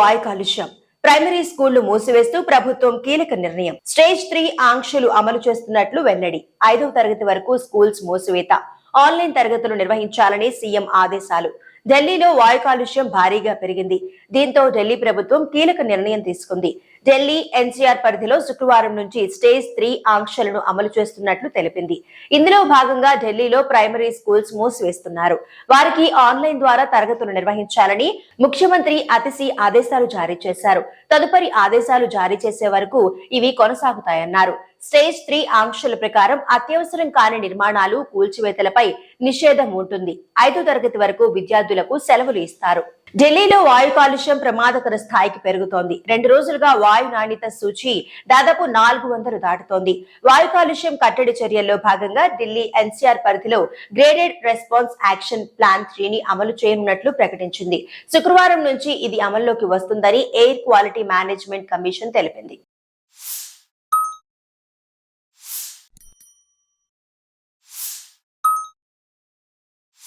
వాయు కాలుష్యం. ప్రైమరీ స్కూళ్లు మూసివేస్తూ ప్రభుత్వం కీలక నిర్ణయం. స్టేజ్ 3 ఆంక్షలు అమలు చేస్తున్నట్లు వెల్లడి. 5వ తరగతి వరకు స్కూల్స్ మూసివేత, ఆన్లైన్ తరగతులు నిర్వహించాలని సీఎం ఆదేశాలు. ఢిల్లీలో వాయు కాలుష్యం భారీగా పెరిగింది. దీంతో ఢిల్లీ ప్రభుత్వం కీలక నిర్ణయం తీసుకుంది. ఢిల్లీ ఎన్సీఆర్ పరిధిలో శుక్రవారం నుంచి స్టేజ్ 3 ఆంక్షలను అమలు చేస్తున్నట్లు తెలిపింది. ఇందులో భాగంగా ఢిల్లీలో ప్రైమరీ స్కూల్స్ మూసివేస్తున్నారు. వారికి ఆన్లైన్ ద్వారా తరగతులు నిర్వహించాలని ముఖ్యమంత్రి అతిశీ ఆదేశాలు జారీ చేశారు. తదుపరి ఆదేశాలు జారీ చేసే వరకు ఇవి కొనసాగుతాయన్నారు. స్టేజ్ 3 ఆంక్షల ప్రకారం అత్యవసరం కాని నిర్మాణాలు, కూల్చివేతలపై నిషేధం ఉంటుంది. 5వ తరగతి వరకు విద్యార్థులకు సెలవులు ఇస్తారు. ఢిల్లీలో వాయు కాలుష్యం ప్రమాదకర స్థాయికి పెరుగుతోంది. 2 రోజులుగా వాయు నాణ్యత సూచి దాదాపు 400 దాటుతోంది. వాయు కాలుష్యం కట్టడి చర్యల్లో భాగంగా ఢిల్లీ ఎన్సీఆర్ పరిధిలో గ్రేడెడ్ రెస్పాన్స్ యాక్షన్ ప్లాన్ 3ని అమలు చేయనున్నట్లు ప్రకటించింది. శుక్రవారం నుంచి ఇది అమల్లోకి వస్తుందని ఎయిర్ క్వాలిటీ మేనేజ్మెంట్ కమిషన్ తెలిపింది.